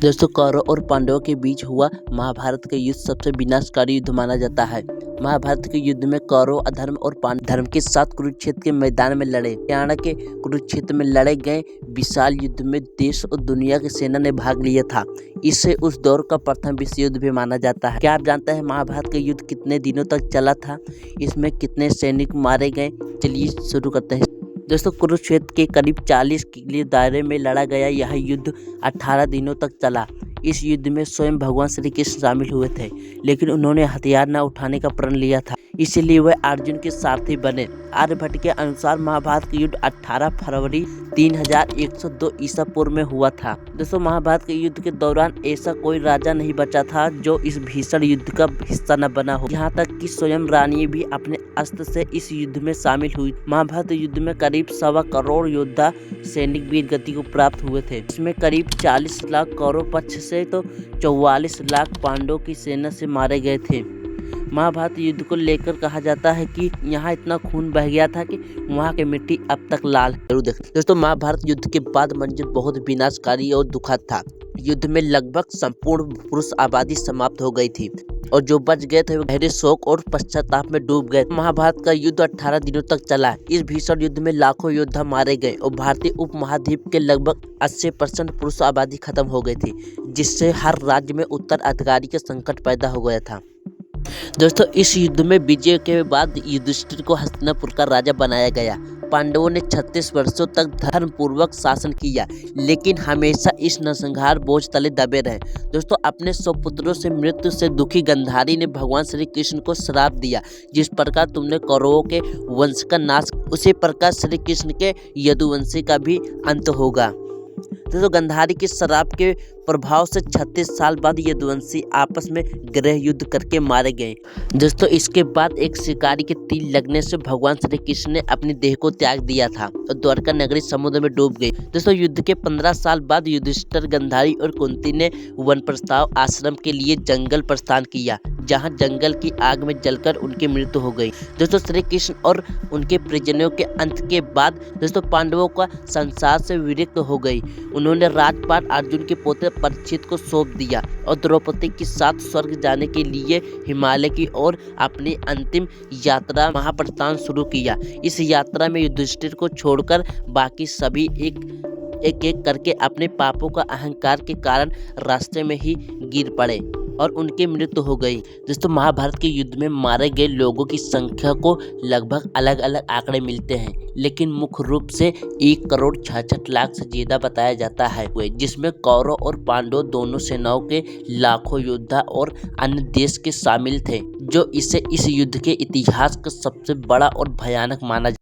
दोस्तों, कौरव और पांडवों के बीच हुआ महाभारत का युद्ध सबसे विनाशकारी युद्ध माना जाता है। महाभारत के युद्ध में कौरव अधर्म और पांडव धर्म के साथ कुरुक्षेत्र के मैदान में लड़े। हरियाणा के कुरुक्षेत्र में लड़े गए विशाल युद्ध में देश और दुनिया की सेना ने भाग लिया था। इसे उस दौर का प्रथम विश्व युद्ध भी माना जाता है। क्या आप जानते हैं महाभारत का युद्ध कितने दिनों तक चला था? इसमें कितने सैनिक मारे गए? चलिए शुरू करते हैं। दोस्तों, कुरुक्षेत्र के करीब 40 किलोमीटर दायरे में लड़ा गया यह युद्ध 18 दिनों तक चला। इस युद्ध में स्वयं भगवान श्री कृष्ण शामिल हुए थे, लेकिन उन्होंने हथियार न उठाने का प्रण लिया था, इसीलिए वह अर्जुन के सारथी बने। आर्यभट्ट के अनुसार महाभारत का युद्ध 18 फरवरी 3102 ईसा पूर्व में हुआ था। दोस्तों, महाभारत के युद्ध के दौरान ऐसा कोई राजा नहीं बचा था जो इस भीषण युद्ध का हिस्सा न बना हो। यहाँ तक कि स्वयं रानी भी अपने अस्त्र से इस युद्ध में शामिल हुई। महाभारत युद्ध में करीब 1.25 करोड़ योद्धा सैनिक वीर गति को प्राप्त हुए थे। इसमें करीब 40 लाख कौरव पक्ष से तो 44 लाख पांडवों की सेना से मारे गए थे। महाभारत युद्ध को लेकर कहा जाता है कि यहाँ इतना खून बह गया था कि वहाँ की मिट्टी अब तक लाल है। जरूर देखें। दोस्तों, महाभारत युद्ध के बाद मंजर बहुत विनाशकारी और दुखद था। युद्ध में लगभग संपूर्ण पुरुष आबादी समाप्त हो गई थी और जो बच गए थे वो गहरे शोक और पश्चाताप में डूब गए। महाभारत का युद्ध 18 दिनों तक चला। इस भीषण युद्ध में लाखों योद्धा मारे गए और भारतीय उपमहाद्वीप के लगभग 80% पुरुष आबादी खत्म हो गई थी, जिससे हर राज्य में उत्तराधिकारी का संकट पैदा हो गया था। दोस्तों, इस युद्ध में विजय के बाद युधिष्ठिर को हस्तिनापुर का राजा बनाया गया। पांडवों ने 36 वर्षों तक धर्मपूर्वक शासन किया, लेकिन हमेशा इस नरसंहार बोझ तले दबे रहे। दोस्तों, अपने 100 पुत्रों से मृत्यु से दुखी गांधारी ने भगवान श्री कृष्ण को श्राप दिया, जिस प्रकार तुमने कौरवों के वंश का नाश, उसी प्रकार श्री कृष्ण के यदुवंशी का भी अंत होगा। दोस्तों, गांधारी के श्राप के प्रभाव से 36 साल बाद यदुवंशी आपस में गृह युद्ध करके मारे गए। दोस्तों, इसके बाद एक शिकारी के तीर लगने से भगवान श्री कृष्ण ने अपनी देह को त्याग दिया था और द्वारका नगरी समुद्र में डूब गई। दोस्तों, युद्ध के 15 साल बाद युधिष्ठिर, गांधारी और कुंती ने वन प्रस्ताव आश्रम के लिए जंगल प्रस्थान किया, जहां जंगल की आग में जलकर उनकी मृत्यु हो गई। दोस्तों, श्री कृष्ण और उनके परिजनों के अंत के बाद दोस्तों पांडवों का संसार से विरक्त हो गई। उन्होंने राजपाट अर्जुन के पोते परीक्षित को सौंप दिया और द्रौपदी के साथ स्वर्ग जाने के लिए हिमालय की ओर अपनी अंतिम यात्रा महाप्रस्थान शुरू किया। इस यात्रा में युधिष्ठिर को छोड़कर बाकी सभी एक करके अपने पापों का अहंकार के कारण रास्ते में ही गिर पड़े और उनकी मृत्यु हो गई। दोस्तों, महाभारत के युद्ध में मारे गए लोगों की संख्या को लगभग अलग अलग आंकड़े मिलते हैं, लेकिन मुख्य रूप से 1 करोड़ 66 लाख से ज्यादा बताया जाता है, जिसमें कौरव और पांडव दोनों सेनाओं के लाखों योद्धा और अन्य देश के शामिल थे, जो इसे इस युद्ध के इतिहास का सबसे बड़ा और भयानक माना